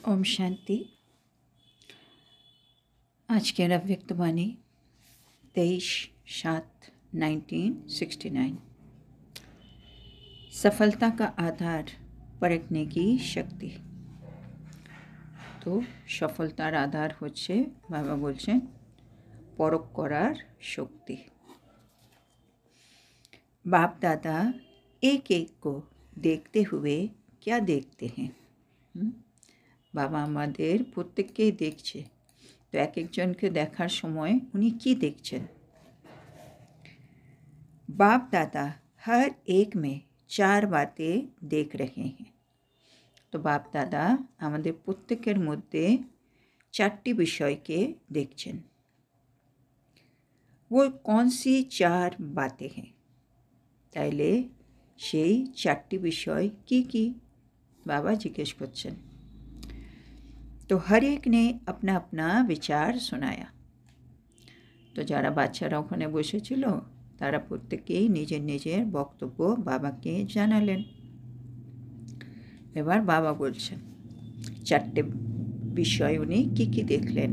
ओम शांति। आज के अव्यक्तवाणी 23/7/1969। सफलता का आधार परखने की शक्ति। तो सफलतार आधार होच्छे बाबा बोलছেন परख करार शक्ति। बाप दादा एक एक को देखते हुए क्या देखते हैं? बाबा आमादेर प्रत्येकকেই देखছে। तो एक एक जन के देखार समय उन्हीं की देखছেন? बाप दादा हर एक में 4 बातें देख रहे हैं। तो बाप दादा आमादेर प्रत्येकेर मध्य 4टी विषय के देखছেন। वो कौन सी 4 बातें हैं? ताइले সেই 4टी विषय की बाबा जिज्ञेस करছেন। तो हर एक ने अपना अपना विचार सुनाया। तो যারা বাচ্চারা ওখানে বসেছিল তারা প্রত্যেকেই নিজের নিজের বক্তব্য বাবাকে জানালেন। এবার বাবা বলছেন 4টে বিষয় উনি কি দেখলেন।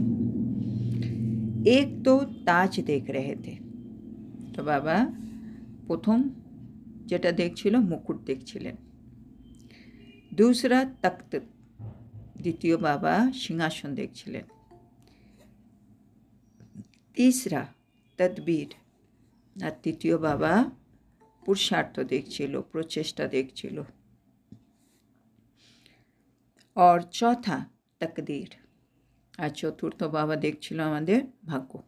एक तो ताज देख रहे थे। तो बाबा प्रथम যেটা দেখছিল মুকুট দেখছিলেন। दूसरा तख्त, द्वितीय बाबा सिंहासन देखছিলেন। तीसरा तदबीर और तृतीय बाबा पुरुषार्थ देखছিল, प्रचेष्टा देखছিল। और चौथा तकदीर और चतुर्थ बाबा देखছিল আমাদের भाग्य।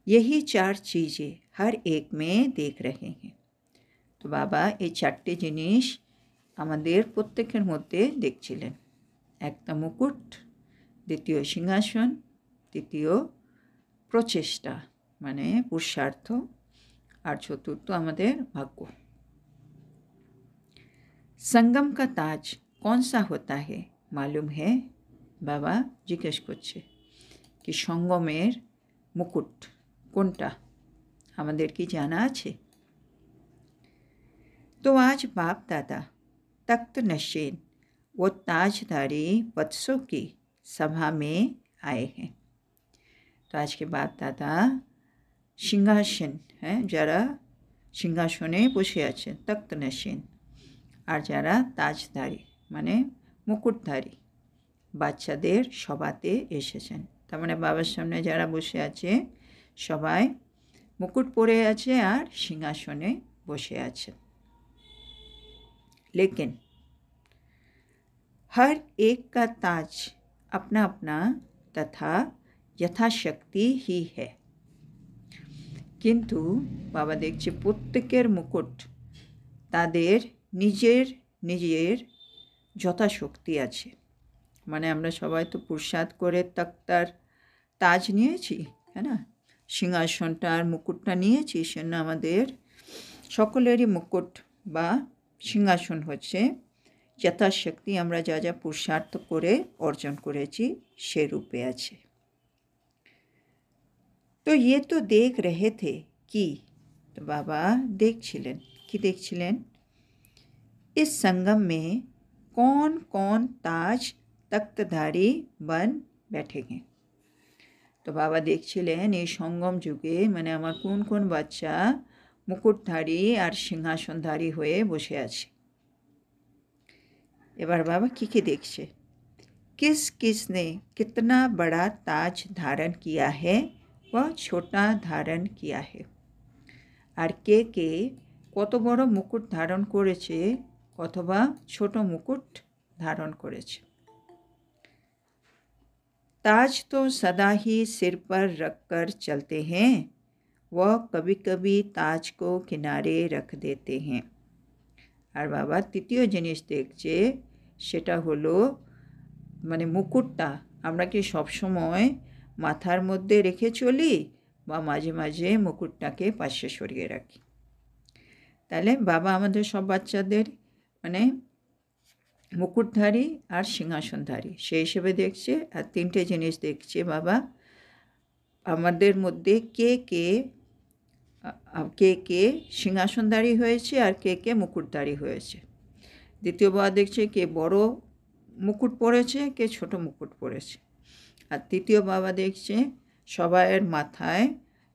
यही 4 चीज़ें हर एक में देख रहे हैं। तो बाबा ये 4টে জিনিস আমাদের প্রত্যেকের মধ্যে দেখছিলেন। একটা মুকুট, দ্বিতীয় সিংহাসন, তৃতীয় প্রচেষ্টা মানে পুরুষার্थ और चतुर्थ আমাদের भाग्य। संगम का ताज कौन सा होता है मालूम है? बाबा जिज्ञेस करছে कि संगमेर मुकुट कोनटा আমাদের কি জানা আছে? तो आज बाप दादा तख्त नशीन वो ताजधारी वत्सों की सभा में आए हैं। तो आज के बाप दादा सिंहासन हैं, যারা সিংহাসনে বসে আছেন তখ্ত নশীন, আর যারা তাজধারী মানে মুকুটধারী বাচ্চাদের সভাতে এসেছেন। তার মানে বাবার সামনে যারা বসে আছে সবাই মুকুট পরে আছে আর সিংহাসনে বসে আছে। लेकिन हर एक का ताज अपना अपना तथा यथाशक्ति ही है। किन्तु बाबा देखছে প্রত্যেকের মুকুট তাদের নিজের নিজের যথাশক্তি আছে। মানে আমরা সবাই তো পুরুষার্থ করে তক্তার তাজ নিয়েছি, হ্যাঁ না, সিংহাসনটা আর মুকুটটা নিয়েছি। সেজন্য আমাদের সকলেরই মুকুট বা সিংহাসন হচ্ছে যথাশক্তি আমরা যা যা পুরুষার্থ করে অর্জন করেছি সে রূপে আছে। तो ये तो देख रहे थे कि तो बाबा देखছিলেন কি দেখছিলেন? इस संगम में कौन कौन ताज तख्तधारी बन बैठेंगे। तो बाबा देखছিলেন এই সঙ্গম যুগে মানে আমার কোন কোন বাচ্চা মুকুটধারী আর সিংহাসনধারী হয়ে বসে আছে। এবার বাবা কি দেখছে? किस किस ने कितना बड़ा ताज धारण किया है व छोटा धारण किया है। আর কে কে কত বড় মুকুট ধারণ করেছে অথবা ছোট মুকুট ধারণ করেছে। ताज तो सदा ही सिर पर रखकर चलते हैं, वह कभी कभी ताज को किनारे रख देते हैं। আর বাবা তৃতীয় জিনিস দেখছে সেটা হলো মানে মুকুটটা আমরা কি সব সময় মাথার মধ্যে রেখে চলি বা মাঝে মাঝে মুকুটটাকে পাশে সরিয়ে রাখি। তাহলে বাবা আমাদের সব বাচ্চাদের মানে মুকুটধারী আর সিংহাসনধারী সেই হিসেবে দেখছে। আর 3টে জিনিস দেখছে বাবা আমাদের মধ্যে কে কে সিংহাসনধারী হয়েছে আর কে মুকুটধারী হয়েছে। দ্বিতীয় বাবা দেখছে কে বড় মুকুট পরেছে, কে ছোট মুকুট পরেছে। আর তৃতীয় বাবা দেখছে সবাইয়ের মাথায়,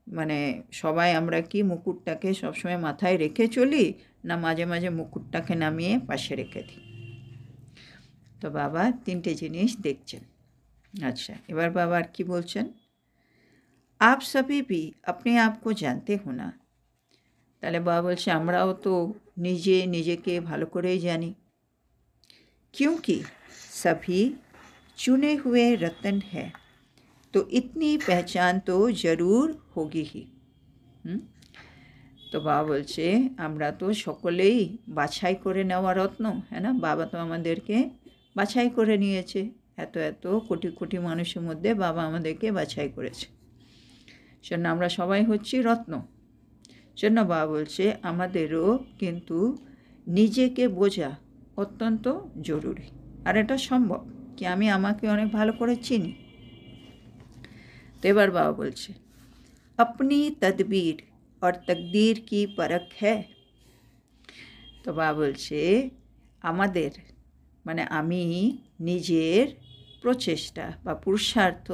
মানে সবাই আমরা কি মুকুটটাকে সবসময় মাথায় রেখে চলি, না মাঝে মাঝে মুকুটটাকে নামিয়ে পাশে রেখে দিই। তো বাবা তিনটে জিনিস দেখছেন। अच्छा, এবার বাবা আর কি বলছেন, आप सभी भी अपने आप को जानते हो ना। তাহলে বাবা বলছে আমরাও তো নিজে নিজেকে ভালো করেই জানি। क्योंकि सभी चुने हुए रतन है, तो इतनी पहचान तो ज़रूर होगी ही। তো বাবা বলছে আমরা তো সকলেই বাছাই করে নেওয়া রত্ন, হ্যাঁ না? বাবা তো আমাদেরকে বাছাই করে নিয়েছে, এত এত কোটি কোটি মানুষের মধ্যে বাবা আমাদেরকে বাছাই করেছে, সেজন্য আমরা সবাই হচ্ছি রত্ন। সেজন্য বাবা বলছে আমাদেরও কিন্তু নিজেকে বোঝা অত্যন্ত জরুরি, আর এটা সম্ভব কি আমি আমাকে অনেক ভালো করে চিনি। তো এবার বাবা বলছে अपनी तदबीर और तकदीर की परख है। তো বাবা বলছে আমাদের মানে আমি নিজের প্রচেষ্টা বা পুরুষার্থ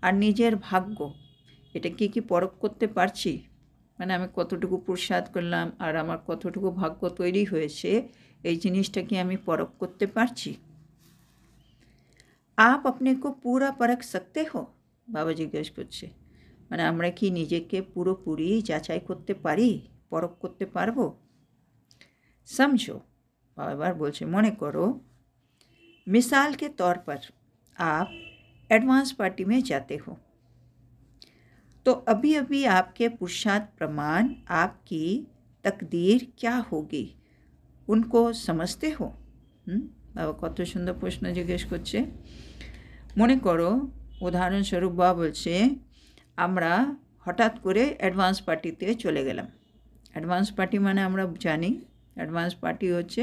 আর নিজের ভাগ্য, এটা কি পরখ করতে পারছি, মানে আমি কতটুকু পুরুষার্থ করলাম আর আমার কতটুকু ভাগ্য তৈরি হয়েছে, এই জিনিসটা কি আমি পরখ করতে পারছি। आप अपने को पूरा परख सकते हो, বাবা জিজ্ঞেস করছে, মানে আমরা কি নিজেকে পুরোপুরি যাচাই করতে পারি, পরখ করতে পারবো। समझो, बाबा बार बोलছে মনে করো, मिसाल के तौर पर आप एडवांस पार्टी में जाते हो, तो अभी अभी आपके पुरुषार्थ प्रमाण आपकी तकदीर क्या होगी उनको समझते हो। বাবা কত সুন্দর প্রশ্ন জিজ্ঞেস করছে। মনে করো উদাহরণস্বরূপ বাবা বলছে আমরা হঠাৎ করে অ্যাডভান্স পার্টিতে চলে গেলাম। অ্যাডভান্স পার্টি মানে আমরা জানি অ্যাডভান্স পার্টি হচ্ছে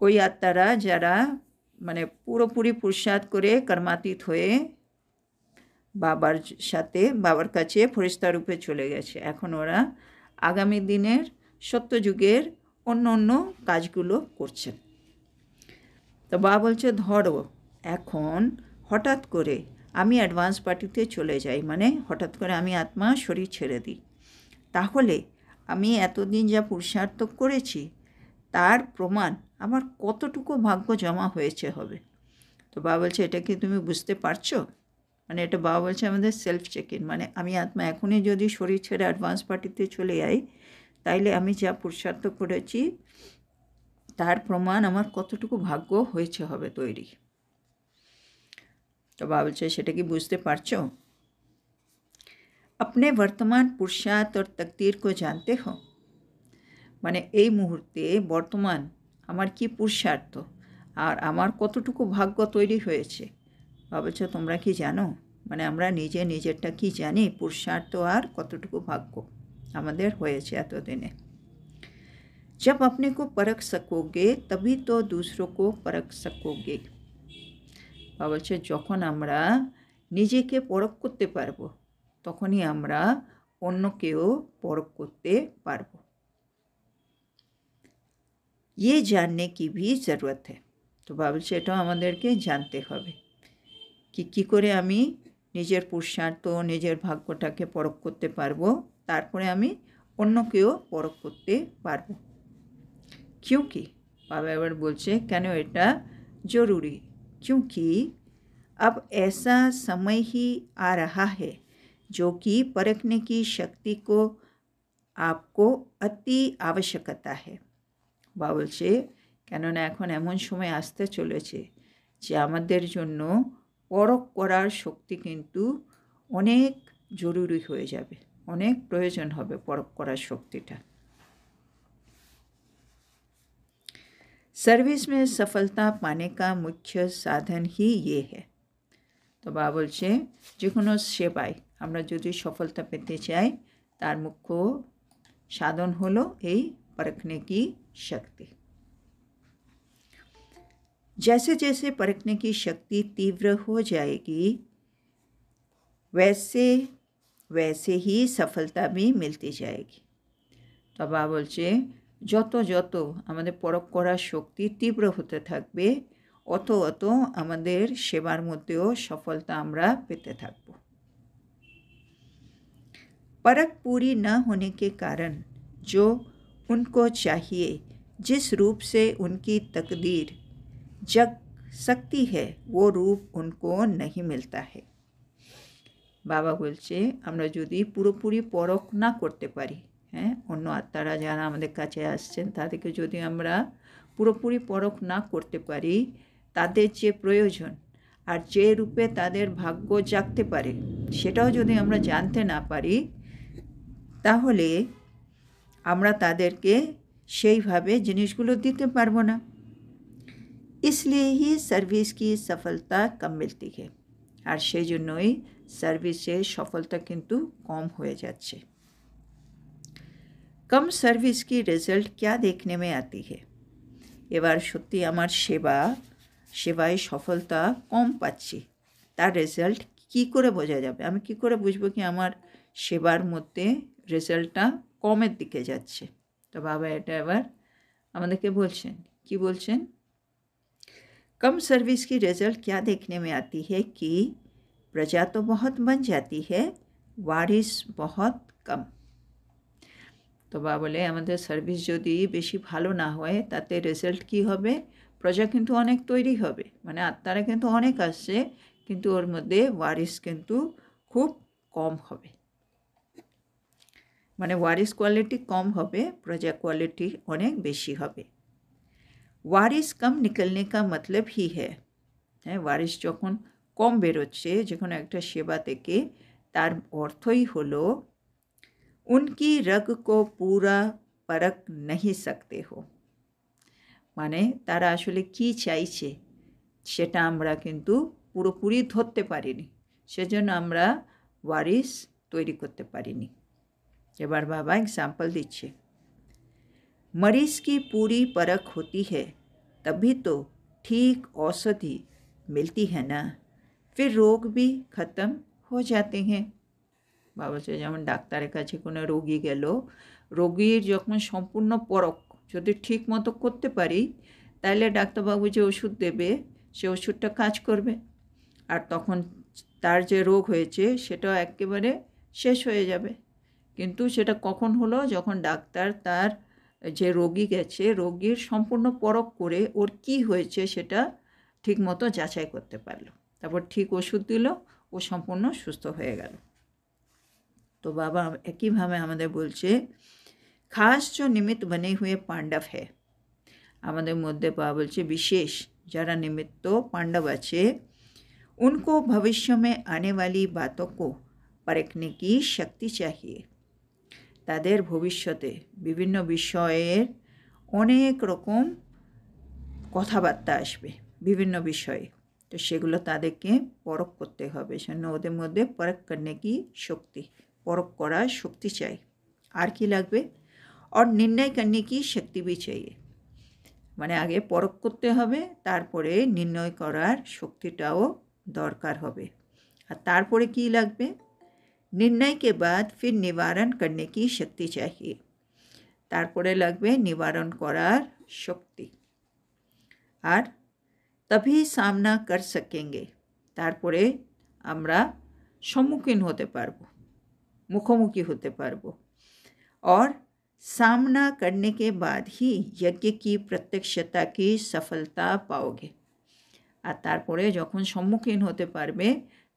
ওই আত্মারা যারা মানে পুরোপুরি পুরুষার্থ করে কর্মাতীত হয়ে বাবার সাথে বাবার কাছে ফেরেশতা রূপে চলে গেছে, এখন ওরা আগামী দিনের সত্যযুগের অন্য অন্য কাজগুলো করছেন। তো বাবা বলছে ধরো এখন হঠাৎ করে আমি অ্যাডভান্স পার্টিতে চলে যাই, মানে হঠাৎ করে আমি আত্মা শরীর ছেড়ে দিই, তাহলে আমি এতদিন যা পুরুষার্থ করেছি তার প্রমাণ আমার কতটুকু ভাগ্য জমা হয়েছে হবে। তো বাবা বলছে এটা কি তুমি বুঝতে পারছো, মানে এটা বাবা বলছে আমাদের সেলফ চেক ইন, মানে আমি আত্মা এখনই যদি শরীর ছেড়ে অ্যাডভান্স পার্টিতে চলে যাই তাইলে আমি যা পুরুষার্থ করেছি তার প্রমাণ আমার কতটুকু ভাগ্য হয়েছে হবে তৈরি। তো বাবা বলছে সেটা কি বুঝতে পারছো। अपने वर्तमान पुरुषार्थ और तकदीर को जानते हो, মানে এই মুহূর্তে বর্তমান আমার কি পুরুষার্থ আর আমার কতটুকু ভাগ্য তৈরি হয়েছে। বাবা বলছে তোমরা কি জানো, মানে আমরা নিজে নিজেরটা কি জানি, পুরুষার্থ আর কতটুকু ভাগ্য আমাদের হয়েছে এতদিনে। जब अपने को परख सकोगे तभी तो दूसरों को परख सकोगे। বাবা বলছে যখন আমরা নিজেকে পরখ করতে পারবো তখনই আমরা অন্যকেও পরখ করতে পারবো। ये जानने की भी ज़रूरत है। তো বাবা বলছে এটাও আমাদেরকে জানতে হবে কি কী করে আমি নিজের পুরুষার্থ নিজের ভাগ্যটাকে পরখ করতে পারবো, তারপরে আমি অন্যকেও পরখ করতে পারবো। क्योंकि बाबा एबार बोलছে কেন এটা জরুরি, क्योंकि अब ऐसा समय ही आ रहा है जो कि परखने की शक्ति को आपको अति आवश्यकता है। বাবা বলছে কেননা এখন এমন সময় আসতে চলেছে যে আমাদের জন্য পরখ করার শক্তি কিন্তু অনেক জরুরি হয়ে যাবে, অনেক প্রয়োজন হবে পরখ করার শক্তিটা। सर्विस में सफलता पाने का मुख्य साधन ही ये है। तो बाबा বলছে যে কোনো সেবায় আমরা যদি সফলতা পেতে চাই তার মুখ্য সাধন হলো এই परखने की शक्ति। जैसे जैसे परखने की शक्ति तीव्र हो जाएगी वैसे वैसे ही सफलता भी मिलती जाएगी। तो बाबा বলছে যত যত আমাদের পরখ করার শক্তি তীব্র হতে থাকবে অত অত আমাদের সেবার মধ্যেও সফলতা আমরা পেতে থাকব। परख पूरी न होने के कारण जो उनको चाहिए जिस रूप से उनकी तकदीर जग सकती है वो रूप उनको नहीं मिलता है। বাবা বলছে আমরা যদি পুরোপুরি পরখ না করতে পারি, হ্যাঁ, অন্য আত্মারা যারা আমাদের কাছে আসছেন তাদেরকে যদি আমরা পুরোপুরি পরখ না করতে পারি, তাদের যে প্রয়োজন আর যে রূপে তাদের ভাগ্য জাগতে পারে সেটাও যদি আমরা জানতে না পারি, তাহলে আমরা তাদেরকে সেইভাবে জিনিসগুলো দিতে পারবো না। इसलिए ही सर्विस की सफलता कम मिलती है। আর সেই জন্যই সার্ভিসে সফলতা কিন্তু কম হয়ে যাচ্ছে। कम सर्विस की रिजल्ट क्या देखने में आती है। এবার সত্যি আমার সেবায় সফলতা কম পাচ্ছি, তার রেজাল্ট কী করে বোঝা যাবে? আমি কী করে বুঝবো কি আমার সেবার মধ্যে রেজাল্টটা কমের দিকে যাচ্ছে? তো বাবা এটা এবার আমাদেরকে বলছেন, কি বলছেন? कम सर्विस की रिजल्ट क्या देखने में आती है कि प्रजा तो बहुत बन जाती है, वारिस बहुत कम। তো বাবা বলে আমাদের সার্ভিস যদি বেশি ভালো না হয় তাতে রেজাল্ট কী হবে? প্রজা কিন্তু অনেক তৈরি হবে, মানে আত্মারা কিন্তু অনেক আসছে, কিন্তু ওর মধ্যে ওয়ারিস কিন্তু খুব কম হবে। মানে ওয়ারিস কোয়ালিটি কম হবে, প্রজা কোয়ালিটি অনেক বেশি হবে। ওয়ারিস কম নিকলনে কা মতলব হি হ্যাঁ, ওয়ারিস যখন কম বেরোচ্ছে যে কোনো একটা সেবা থেকে, তার অর্থই হলো উনকি রগ কো পুরা পরখ नहीं सकते हो। মানে তারা আসলে কি চাইছে সেটা আমরা কিন্তু পুরোপুরি ধরতে পারিনি, সেজন্য আমরা ওয়ারিস তৈরি করতে পারিনি। এবার বাবা एग्जाम्पल দিচ্ছে, मरीज की पूरी परख होती है तभी तो ठीक औषधि मिलती है ना, फिर रोग भी ख़त्म हो जाते हैं। বাবা বলছে যেমন ডাক্তারের কাছে কোনো রোগী গেল, রোগীর যখন সম্পূর্ণ পরখ যদি ঠিক মতো করতে পারি, তাহলে ডাক্তারবাবু যে ওষুধ দেবে সে ওষুধটা কাজ করবে, আর তখন তার যে রোগ হয়েছে সেটাও একেবারে শেষ হয়ে যাবে। কিন্তু সেটা কখন হলো? যখন ডাক্তার তার যে রোগী গেছে রোগীর সম্পূর্ণ পরখ করে ওর কি হয়েছে সেটা ঠিকমতো যাচাই করতে পারলো, তারপর ঠিক ওষুধ দিল, ও সম্পূর্ণ সুস্থ হয়ে গেল। তো বাবা একইভাবে আমাদের বলছে খাস जो निमित्त बने हुए पांडव है, আমাদের মধ্যে বাবা বলছে বিশেষ যারা নিমিত্ত পাণ্ডব আছে, उनको भविष्य में आने वाली बातों को परखने की शक्ति चाहिए। তাদের ভবিষ্যতে বিভিন্ন বিষয়ের অনেক রকম কথাবার্তা আসবে বিভিন্ন বিষয়ে, তো সেগুলো তাদেরকে পরখ করতে হবে, সেজন্য ওদের মধ্যে পরখ করনে কি শক্তি, পরখ করার শক্তি চাই। আর কি লাগবে? और निर्णय करने की शक्ति भी चाहिए। মানে আগে পরখ করতে হবে, তারপরে নির্ণয় করার শক্তিটাও দরকার হবে। আর তারপরে কি লাগবে? निर्णय के बाद फिर निवारण करने की शक्ति चाहिए। তারপরে লাগবে নিবারণ করার শক্তি। আর तभी सामना कर सकेंगे, তারপরে আমরা সম্মুখীন হতে পারবো, মুখোমুখি হতে পারবো। और सामना करने के बाद ही यज्ञ की प्रत्यक्षता की सफलता पाओगे। আর তারপরে যখন সম্মুখীন হতে পারবে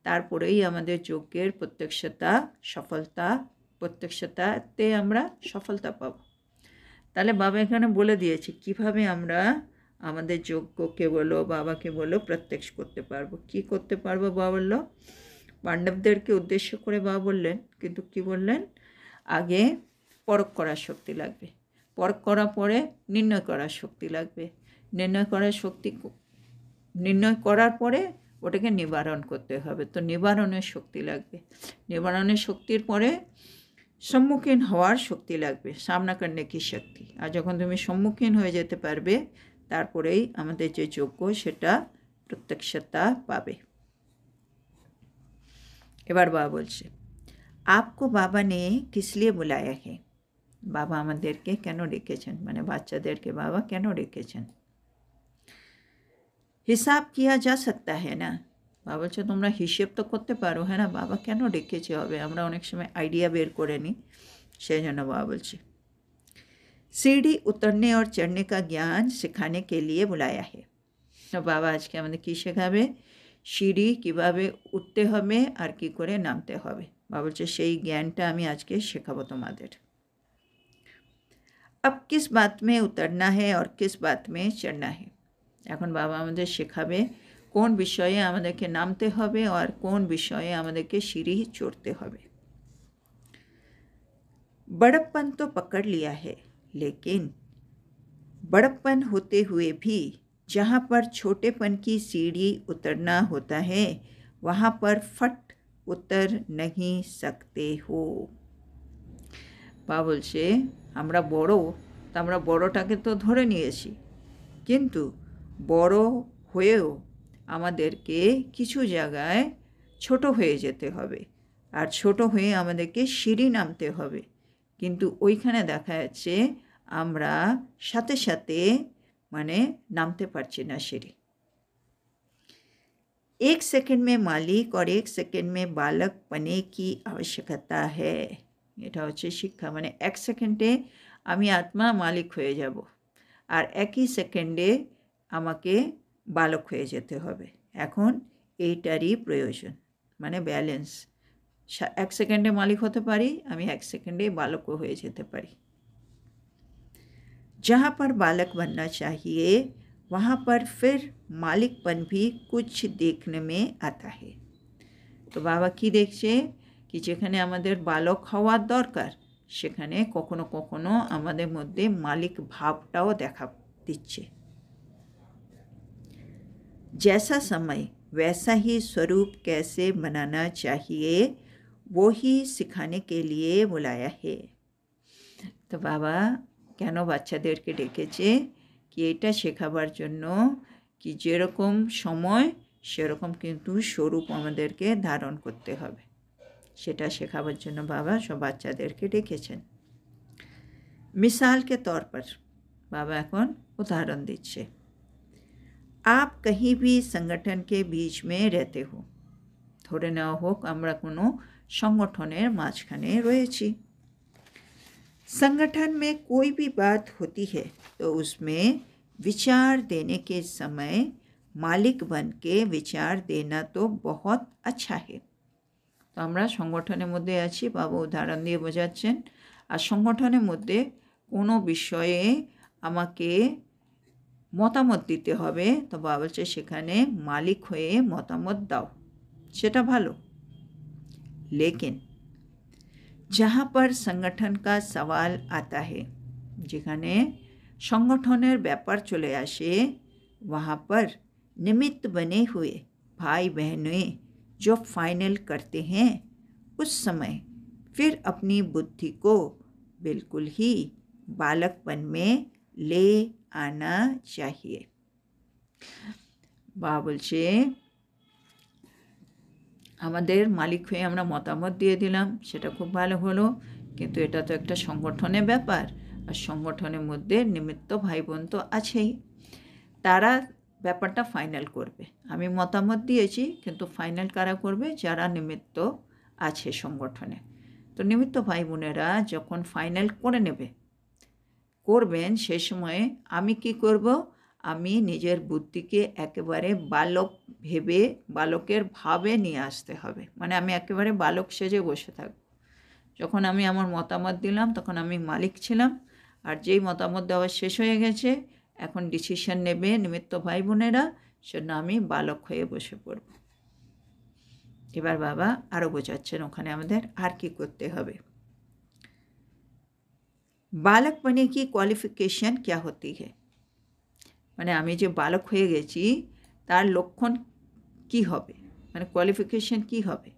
তারপরেই আমাদের যজ্ঞের প্রত্যক্ষতাতে আমরা সফলতা পাব। তাহলে বাবা এখানে বলে দিয়েছে কিভাবে আমরা আমাদের যজ্ঞকে বলো বাবাকে বলো প্রত্যক্ষ করতে পারবো। কি করতে পারবো বাবা বললো? পাণ্ডবদেরকে উদ্দেশ্য করে বাবা বললেন, কিন্তু কি বললেন? আগে পরখ করার শক্তি লাগবে, পরখ করার পরে নির্ণয় করার শক্তি লাগবে, নির্ণয় করার পরে ওটাকে নিবারণ করতে হবে, তো নিবারণের শক্তি লাগবে, নিবারণের শক্তির পরে সম্মুখীন হওয়ার শক্তি লাগবে, সামনা করনে কি শক্তি। আর যখন তুমি সম্মুখীন হয়ে যেতে পারবে তারপরেই আমাদের যে যজ্ঞ সেটা প্রত্যক্ষতা পাবে। এবার বাবা বলছে আপকো বাবা নে কিস লিয়ে বুলায়া হে, বাবা আমাদেরকে কেন ডেকেছেন, মানে বাচ্চাদেরকে বাবা কেন ডেকেছেন? হিসাব কিয়া যা सकता है না। বাবা বলছে তোমরা হিসেব তো করতে পারো, হ্যাঁ না? বাবা কেন ডেকেছে হবে, আমরা অনেক সময় আইডিয়া বের করে নিই, সেই জন্য বাবা বলছে सीढ़ी उतरने और चढ़ने का ज्ञान सिखाने के लिए बुलाया है। তো বাবা আজকে আমাদের কী শেখাবে? সিঁড়ি কীভাবে উঠতে হবে আর কী করে নামতে হবে। বাবা বলছে সেই জ্ঞানটা আমি আজকে শেখাবো তোমাদের। अब किस बात में उतरना है और किस बात में चढ़ना है। এখন বাবা আমাদের শেখাবে কোন বিষয়ে আমাদেরকে নামতে হবে আর কোন বিষয়ে আমাদেরকে সিঁড়ি চড়তে হবে। बड़प्पन तो पकड़ लिया है, लेकिन बड़प्पन होते हुए भी जहाँ पर छोटेपन की सीढ़ी उतरना होता है वहाँ पर फट उतर नहीं सकते हो। বাবা বলছে আমরা বড়, তা আমরা বড়টাকে তো ধরে নিয়েছি, কিন্তু বড় হয়েও আমাদেরকে কিছু জায়গায় ছোট হয়ে যেতে হবে, আর ছোট হয়ে আমাদেরকে সিঁড়ি নামতে হবে। কিন্তু ওইখানে দেখা যাচ্ছে আমরা সাথে সাথে মানে নামতে পারছি না সিঁড়ি। एक सेकंड में मालिक और एक सेकंड में बालक बनने की आवश्यकता है। এটা হচ্ছে শিক্ষা, মানে এক সেকেন্ডে আমি আত্মা মালিক হয়ে যাব আর একই সেকেন্ডে আমাকে বালক হয়ে যেতে হবে। এখন এইটারই প্রয়োজন, মানে ব্যালেন্স। এক সেকেন্ডে মালিক হতে পারি, আমি এক সেকেন্ডে বালকও হয়ে যেতে পারি। जहाँ पर बालक बनना चाहिए वहाँ पर फिर मालिकपन भी कुछ देखने में आता है। তো বাবা কি দেখছে কি যেখানে আমাদের বালক হওয়ার দরকার সেখানে কখনো কখনো আমাদের মধ্যে মালিক ভাবটাও দেখা দিচ্ছে। जैसा समय वैसा ही स्वरूप कैसे बनाना चाहिए वो ही सिखाने के लिए बुलाया है। তো বাবা কেন বাচ্চাদেরকে ডেকেছে কি এটা শেখাবার জন্য কি যেরকম সময় সেরকম কিন্তু স্বরূপ আমাদেরকে ধারণ করতে হবে, সেটা শেখাবার জন্য বাবা সব বাচ্চাদেরকে ডেকেছেন। मिसाल के तौर पर बाबा এখন উদাহরণ দিচ্ছে। आप कहीं भी संगठन के बीच में रहते हो, ধরে নেওয়া হোক আমরা কোনো সংগঠনের মাঝখানে রয়েছি। संगठन में कोई भी बात होती है तो उसमें विचार देने के समय मालिक बन के विचार देना तो बहुत अच्छा है। তো আমরা সংগঠনের মধ্যে আছি, বাবা উদাহরণ দিয়ে বোঝাচ্ছেন। আর সংগঠনের মধ্যে কোনো বিষয়ে আমাকে মতামত দিতে হবে, তো বাবা বলছে সেখানে মালিক হয়ে মতামত দাও, সেটা ভালো। लेकिन जहाँ पर संगठन का सवाल आता है, যেখানে সংগঠনের ব্যাপার চলে আসে, वहाँ पर निमित्त बने हुए भाई बहनें जो फाइनल करते हैं उस समय फिर अपनी बुद्धि को बिल्कुल ही बालकपन में ले आना चाहिए। বাবা বলছে আমাদের মালিক হয়ে আমরা মতামত দিয়ে দিলাম, সেটা খুব ভালো হলো, কিন্তু এটা তো একটা সংগঠনের ব্যাপার, আর সংগঠনের মধ্যে নিমিত্ত ভাই বোন তো আছেই, তারা ব্যাপারটা ফাইনাল করবে। আমি মতামত দিয়েছি, কিন্তু ফাইনাল কারা করবে? যারা নিমিত্ত আছে সংগঠনে। তো নিমিত্ত ভাই বোনেরা যখন ফাইনাল করে করবেন, সেই সময়ে আমি কি করব? আমি নিজের বুদ্ধিকে একেবারে বালক ভেবে বালকের ভাবে নিয়ে আসতে হবে, মানে আমি একেবারে বালক সেজে বসে থাকব। যখন আমি আমার মতামত দিলাম তখন আমি মালিক ছিলাম, আর যেই মতামত দেওয়া শেষ হয়ে গেছে এখন ডিসিশন নেবে নিমিত্ত ভাই বোনেরা, সেজন্য আমি বালক হয়ে বসে পড়ব। এবার বাবা আরও বোঝাচ্ছেন ওখানে আমাদের আর কি করতে হবে। बालक बनने की क्वालिफिकेशन क्या होती है, মানে আমি যে বালক হয়ে গেছি তার লক্ষণ কি হবে, মানে কোয়ালিফিকেশন কি হবে।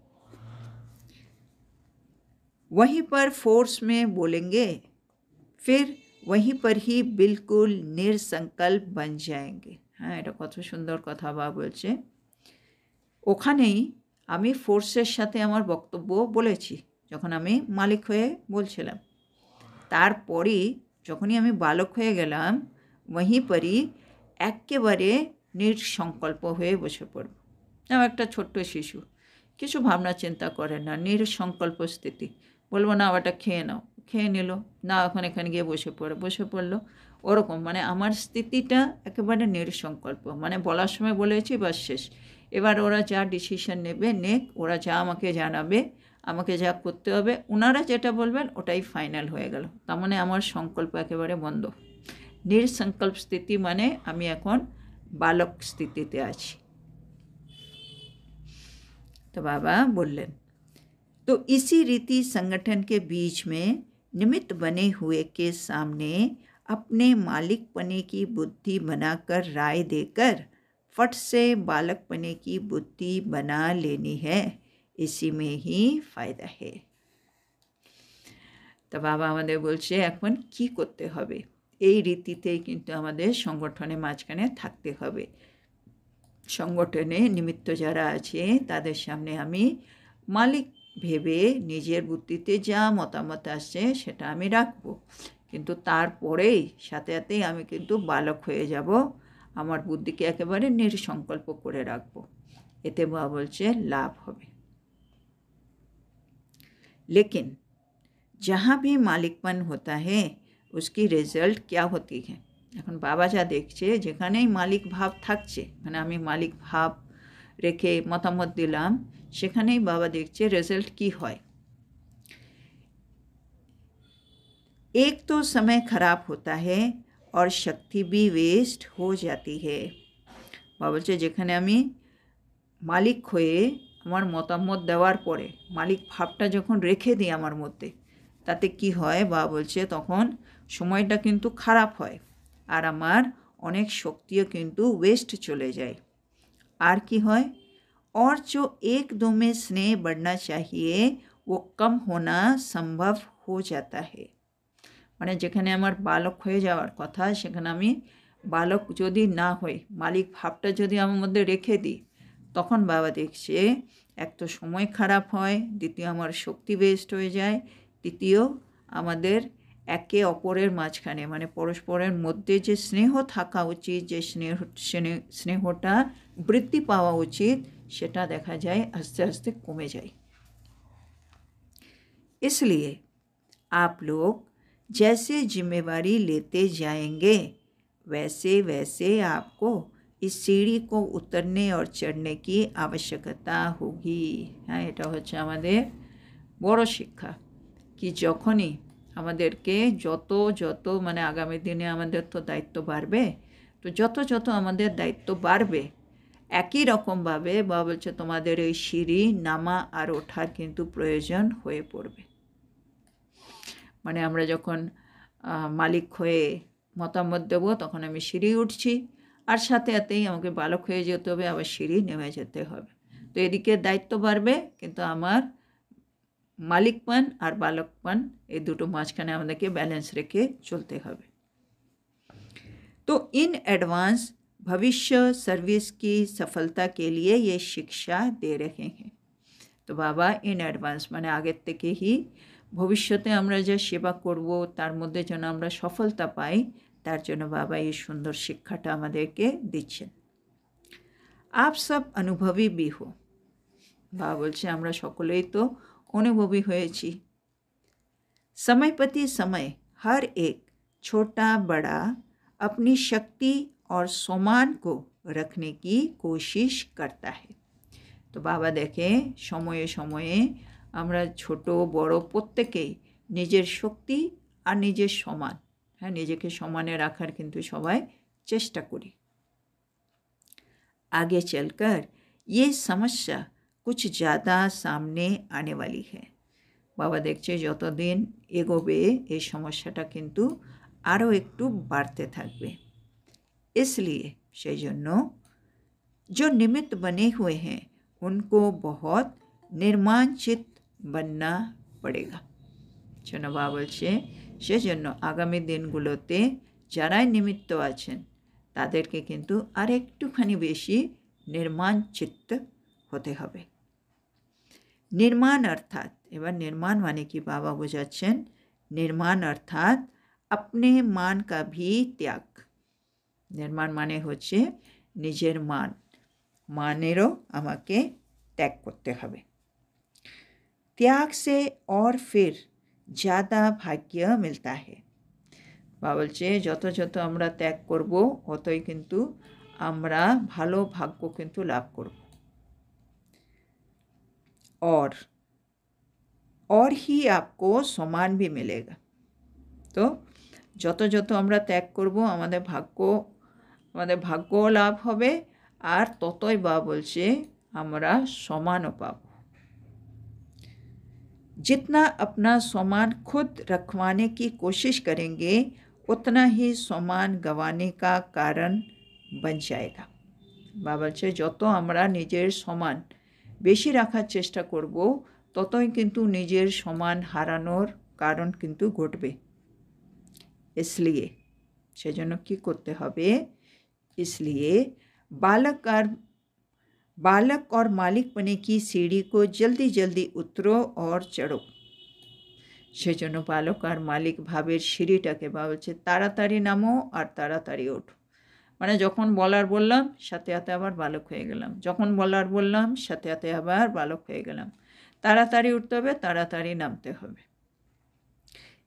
वहीं पर फोर्स में बोलेंगे फिर वहीं पर ही बिल्कुल निरसंकल्प बन जाएंगे। হ্যাঁ, এটা কত সুন্দর কথা বাবা বলছে। ওখানেই আমি ফোর্সের সাথে আমার বক্তব্য বলেছি যখন আমি মালিক হয়ে বলছিলাম, তারপরই যখনই আমি বালক হয়ে গেলাম वहीं पर ही একেবারে নিঃসংকল্প হয়ে বসে পড়ব। একটা ছোট্ট শিশু কিছু ভাবনা চিন্তা করে না, নিঃসংকল্প স্থিতি। বলবো না ওটা খেয়ে নাও, খেয়ে নিল, না এখন এখানে গিয়ে বসে পড়লো। ওরকম আমার স্থিতিটা একেবারে নিঃসংকল্প, বলার সময় বলেছি বাস শেষ। এবার ওরা যা ডিসিশন নেবে নেক, ওরা যা আমাকে জানাবে, আমাকে যা করতে হবে, ওনারা যেটা বলবেন ওটাই ফাইনাল হয়ে গেল। তার আমার সংকল্প একেবারে বন্ধ। নিঃসংকল্প স্থিতি আমি এখন बालक स्थितिते आछि। तो बाबा बोलें, तो इसी रीति संगठन के बीच में निमित्त बने हुए के सामने अपने मालिकपने की बुद्धि बनाकर राय देकर फट से बालकपने की बुद्धि बना लेनी है, इसी में ही फायदा है। तो बाबा आमादेर बोलछे एखन कि करते हबे, এই রীতিতেই কিন্তু আমাদের সংগঠনের মাঝখানে থাকতে হবে। সংগঠনে নিমিত্ত যারা আছে তাদের সামনে আমি মালিক ভেবে নিজের বুদ্ধিতে যা মতামত আসছে সেটা আমি রাখবো, কিন্তু তারপরেই সাথে সাথেই আমি কিন্তু বালক হয়ে যাব, আমার বুদ্ধিকে একেবারে নির্সংকল্প করে রাখবো। এতে বাবা বলছে লাভ হবে। लेकिन जहाँ भी मालिकपन होता है उसकी रिजल्ट क्या होती है। এখন বাবা যা দেখছে যেখানেই মালিক ভাব থাকছে, আমি মালিক ভাব রেখে মতামত দিলাম, সেখানেই বাবা দেখছে রেজাল্ট কি হয়। एक तो समय खराब होता है और शक्ति भी वेस्ट हो जाती है। বাবা বলছে যেখানে আমি মালিক হয়ে আমার মতামত দেওয়ার পরে মালিক ভাবটা যখন রেখে দিই আমার মধ্যে, তাতে কি হয় বাবা বলছে তখন সময়টা কিন্তু খারাপ হয় আর আমার অনেক শক্তিও কিন্তু ওয়েস্ট চলে যায়। আর কি হয়, और जो एक दो में स्नेह बढ़ना चाहिए वो कम होना संभव हो जाता है। যেখানে আমার বালক হয়ে যাওয়ার কথা সেখানে আমি বালক যদি না হই, মালিক ভাবটা যদি আমার মধ্যে রেখে দিই, তখন বাবা দেখছে এক তো সময় খারাপ হয়, দ্বিতীয় আমার শক্তি ওয়েস্ট হয়ে যায়, তৃতীয় আমাদের একে অপরের মাঝখানে পরস্পরের মধ্যে যে স্নেহ থাকা উচিত, যে স্নেহটা বৃদ্ধি পাওয়া উচিত, সেটা দেখা যায় আস্তে আস্তে কমে যায়। इसलिए आप लोग जैसे जिम्मेवारी लेते जाएंगे वैसे वैसे आपको इस सीढ़ी को उतरने और चढ़ने की आवश्यकता होगी। हाँ, এটা হচ্ছে আমাদের বড় শিক্ষা कि যখনই আমাদেরকে যত যত আগামী দিনে আমাদের তো দায়িত্ব বাড়বে, তো যত যত আমাদের দায়িত্ব বাড়বে একই রকমভাবে বাবা বলছে তোমাদের এই সিঁড়ি নামা আর ওঠার কিন্তু প্রয়োজন হয়ে পড়বে। আমরা যখন মালিক হয়ে মতামত দেব তখন আমি সিঁড়ি উঠছি, আর সাথে সাথেই আমাকে বালক হয়ে যেতে হবে, আবার সিঁড়ি নেমে যেতে হবে। তো এদিকে দায়িত্ব বাড়বে কিন্তু আমার মালিকপন আর বালকপন এই দুটো মাঝখানে আমাদেরকে ব্যালেন্স রেখে চলতে হবে। तो इन एडवांस भविष्य सर्विस की सफलता के लिए ये शिक्षा दे रहे हैं। तो बाबा इन एडवांस আগের থেকেই ভবিষ্যতে আমরা যা সেবা করব তার মধ্যে যেন আমরা সফলতা পাই, তার জন্য বাবা এই সুন্দর শিক্ষাটা আমাদেরকে দিচ্ছেন। आप सब अनुभवी भी हो। বাবা বলছে আমরা সকলেই তো अनुभवी হয়েছি। समय प्रति समय हर एक छोटा बड़ा अपनी शक्ति और सम्मान को रखने की कोशिश करता है। तो बाबा देखें समये समये আমরা ছোট বড় প্রত্যেকেই নিজের শক্তি আর নিজের সম্মান, নিজেকে সম্মানে রাখার কিন্তু সবাই চেষ্টা করি। आगे चलकर ये समस्या कुछ ज़्यादा सामने आने वाली है। বাবা দেখছে যতদিন এগোবে এই সমস্যাটা কিন্তু আরও একটু বাড়তে থাকবে। इसलिए সেই জন্য जो निमित्त बने हुए हैं उनको बहुत निर्माणचित बनना पड़ेगा। জন্য বাবা বলছে সেজন্য আগামী দিনগুলোতে যারাই নিমিত্ত আছেন তাদেরকে কিন্তু আর একটুখানি বেশি নির্মাণ চিত্ত হতে হবে। নির্মাণ অর্থাৎ এবার নির্মাণ কি বাবা বোঝাচ্ছেন, নির্মাণ অর্থাৎ अपने मान का भी त्याग। নির্মাণ হচ্ছে निजेर मानेरो आमाके त्याग करते हबे। त्याग से और फिर ज़्यादा भाग्य मिलता है। बाबा बोलছে যত যত আমরা ত্যাগ করব ততই কিন্তু আমরা ভালো ভাগ্য কিন্তু লাভ করব। और ही आपको सम्मान भी मिलेगा। तो যত যত আমরা ত্যাগ করব আমাদের ভাগ্য লাভ হবে আর ততই বাবা বলছে আমরা সম্মানও পাব। जितना अपना सम्मान खुद रखवाने की कोशिश करेंगे उतना ही सम्मान गंवाने का कारण बन जाएगा। बाबा বলছে যত আমরা নিজের সম্মান বেশি রাখার চেষ্টা করব ততই কিন্তু নিজের সম্মান হারানোর কারণ কিন্তু ঘটবে। इसलिए সেজন্য কি করতে হবে? इसलिए बालक और मालिक बने की सीढ़ी को जल्दी जल्दी उतरो और चढ़ो। সেজন্য বালক আর মালিক ভাবের সিঁড়িটাকে বাবা বলছে তাড়াতাড়ি নামো আর তাড়াতাড়ি ওঠো। মানে যখন বললাম সাথে সাথে আবার বালক হয়ে গেলাম, যখন বললাম সাথে সাথে আবার বালক হয়ে গেলাম। তাড়াতাড়ি উঠতে হবে, তাড়াতাড়ি নামতে হবে।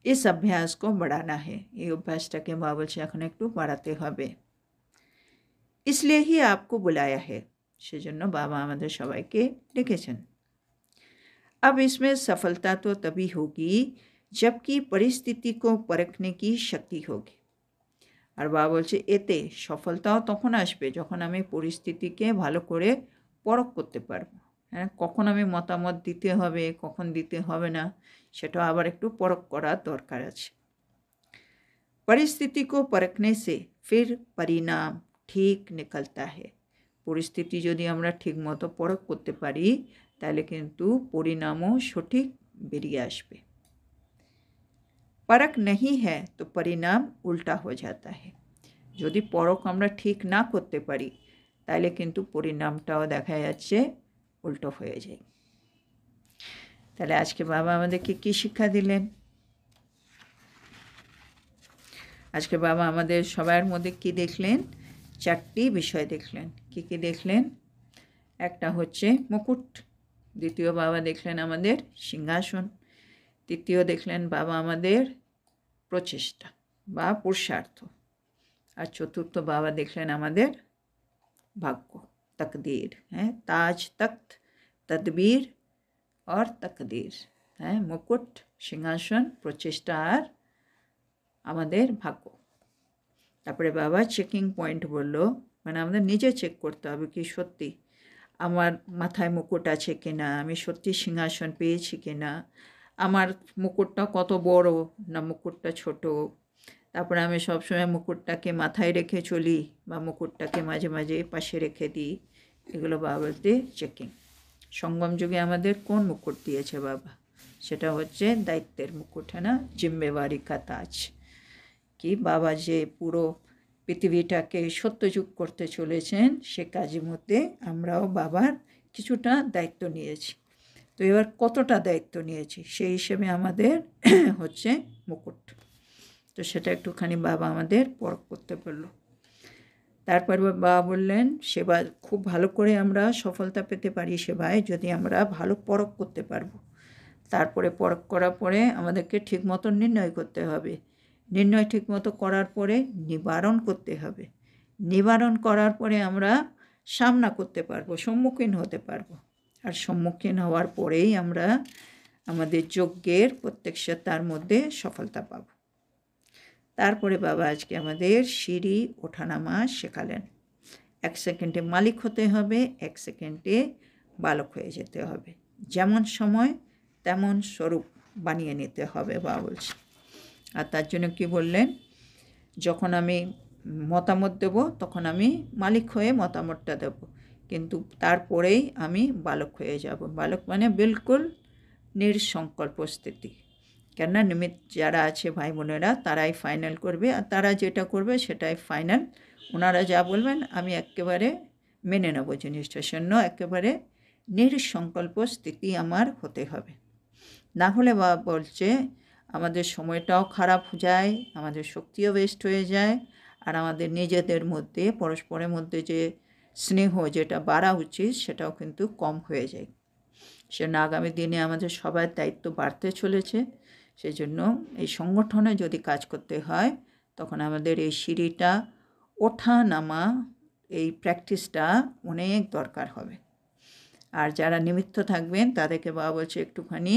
इस अभ्यास को बढ़ाना है। এই অভ্যাসটাকে বাবা বলছে এখন একটু বাড়াতে হবে। इसलिए ही आपको बुलाया है। সেজন্য বাবা আমাদের সবাইকে ডেকেছেন। अब इसमें सफलता तो तभी होगी जबकि परिस्थिति को परखने की शक्ति होगी। আর বাবা বলছে এতে সফলতাও তখন আসবে যখন আমি পরিস্থিতিকে ভালো করে পরখ করতে পারবো। হ্যাঁ, কখন আমি মতামত দিতে হবে, কখন দিতে হবে না, সেটা আবার একটু পরখ করার দরকার আছে। परिस्थिति को परखने से फिर परिणाम ठीक निकलता है। পরিস্থিতি যদি আমরা ঠিকমতো পরখ করতে পারি তাহলে কিন্তু পরিণামও সঠিক বেরিয়ে আসবে। परख नहीं है तो परिणाम उल्टा हो जाता है। যদি পরখ আমরা ঠিক না করতে পারি তাহলে কিন্তু পরিণামটাও দেখা যাচ্ছে উল্টো হয়ে যায়। তাহলে আজকে বাবা আমাদেরকে কি শিক্ষা দিলেন? আজকে বাবা আমাদের সবার মধ্যে কি দেখলেন? চারটি বিষয় দেখলেন। কি কি দেখলেন? একটা হচ্ছে মুকুট, দ্বিতীয় বাবা দেখলেন আমাদের সিংহাসন, তৃতীয় দেখলেন বাবা আমাদের প্রচেষ্টা বা পুরুষার্থ, আর চতুর্থ বাবা দেখলেন আমাদের ভাগ্য, তকদির। হ্যাঁ, তাজ, তখ্ত, তদবীর আর তকদির। হ্যাঁ, মুকুট, সিংহাসন, প্রচেষ্টা আর আমাদের ভাগ্য। তারপরে বাবা চেকিং পয়েন্ট বলল, মানে আমাদের নিজে চেক করতে হবে কি সত্যি আমার মাথায় মুকুট আছে কিনা, আমি সত্যি সিংহাসন পেয়েছি কিনা, আমার মুকুটটা কত বড় না মুকুটটা ছোট। তারপরে আমি সবসময় মুকুটটাকে মাথায় রেখে চলি বা মুকুটটাকে মাঝে মাঝে পাশে রেখে দিই। এগুলো বাবা বলতে চেকিং। সঙ্গম যুগে আমাদের কোন মুকুট দিয়েছে বাবা? সেটা হচ্ছে দায়িত্বের মুকুট, হ্যাঁ না, জিম্মেওয়ারি কা তাজ। কি বাবা যে পুরো পৃথিবীটাকে সত্যযুগ করতে চলেছেন সে কাজের মধ্যে আমরাও বাবার কিছুটা দায়িত্ব নিয়েছি। তো এবার কতটা দায়িত্ব নিয়েছি সেই হিসেবে আমাদের হচ্ছে মুকুট। তো সেটা একটুখানি বাবা আমাদের পরখ করতে পারলো। তারপর বাবা বললেন সেবা খুব ভালো করে আমরা সফলতা পেতে পারি সেবায় যদি আমরা ভালো পরখ করতে পারবো। তারপরে পরখ করার পরে আমাদেরকে ঠিক মতো নির্ণয় করতে হবে। নির্ণয় ঠিকমতো করার পরে নিবারণ করতে হবে। নিবারণ করার পরে আমরা সামনা করতে পারবো, সম্মুখীন হতে পারবো। আর সম্মুখীন হওয়ার পরেই আমরা আমাদের যজ্ঞের প্রত্যক্ষতার মধ্যে সফলতা পাব। তারপরে বাবা আজকে আমাদের সিঁড়ি ওঠানামা শেখালেন। 1 সেকেন্ডে মালিক হতে হবে, 1 সেকেন্ডে বালক হয়ে যেতে হবে। যেমন সময় তেমন স্বরূপ বানিয়ে নিতে হবে বাবা বলছে। আর তার জন্য কি বললেন? যখন আমি মতামত দেব তখন আমি মালিক হয়ে মতামতটা দেব, কিন্তু তারপরেই আমি বালক হয়ে যাব। বালক মানে বিলকুল নির্সংকল্প স্থিতি। কেননা নিমিত্ত যারা আছে ভাই বোনেরা তারাই ফাইনাল করবে, আর তারা যেটা করবে সেটাই ফাইনাল। ওনারা যা বলবেন আমি একেবারে মেনে নেব জিনিসটা। জন্য একেবারে নির্সংকল্প স্থিতি আমার হতে হবে। না হলে বাবা বলছে আমাদের সময়টাও খারাপ যায়, আমাদের শক্তিও ওয়েস্ট হয়ে যায়, আর আমাদের নিজেদের মধ্যে পরস্পরের মধ্যে যে স্নেহ যেটা বাড়া উচিত সেটাও কিন্তু কম হয়ে যায়। সেজন্য আগামী দিনে আমাদের সবার দায়িত্ব বাড়তে চলেছে। সেজন্য এই সংগঠনে যদি কাজ করতে হয় তখন আমাদের এই সিঁড়িটা ওঠা নামা এই প্র্যাকটিসটা অনেক দরকার হবে। আর যারা নিমিত্ত থাকবেন তাদেরকে বাবা বলছে একটুখানি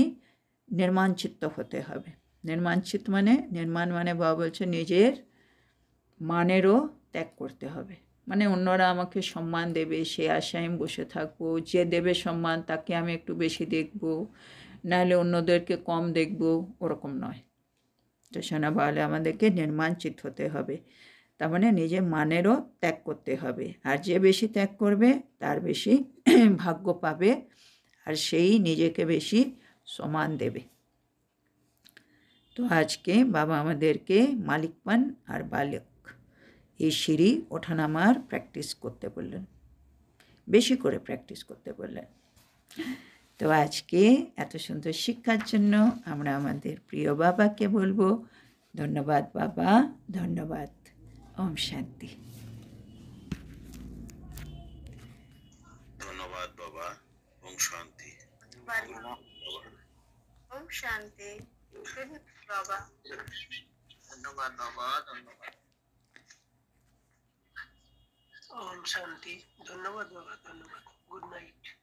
নির্মাণচিত্ত হতে হবে। নির্মাণচিত্ত মানে নির্মাণ মানে বাবা বলছে নিজের মানেরও ত্যাগ করতে হবে। মানে অন্যরা আমাকে সম্মান দেবে সে আশায় আমি বসে থাকবো, যে দেবে সম্মান তাকে আমি একটু বেশি দেখবো, নাহলে অন্যদেরকে কম দেখবো, ওরকম নয়। তো সোনা বলে আমাদেরকে নির্মাণচিত হতে হবে, তার মানে নিজের মানেরও ত্যাগ করতে হবে। আর যে বেশি ত্যাগ করবে তার বেশি ভাগ্য পাবে, আর সেই নিজেকে বেশি সম্মান দেবে। তো আজকে বাবা আমাদেরকে মালিকপান আর বালক এই সিঁড়ি ওঠানামার প্র্যাকটিস করতে বললেন, বেশি করে প্র্যাকটিস করতে বললেন। তো আজকে এত সুন্দর শিক্ষার জন্য আমরা আমাদের প্রিয় বাবাকে বলবো ধন্যবাদ বাবা, ধন্যবাদ। ওম শান্তি। ধন্যবাদ বাবা। ওম শান্তি। ওম শান্তি বাবা। ধন্যবাদ বাবা, ধন্যবাদ। ওম শান্তি। ধন্যবাদ বাবা, ধন্যবাদ। Good night.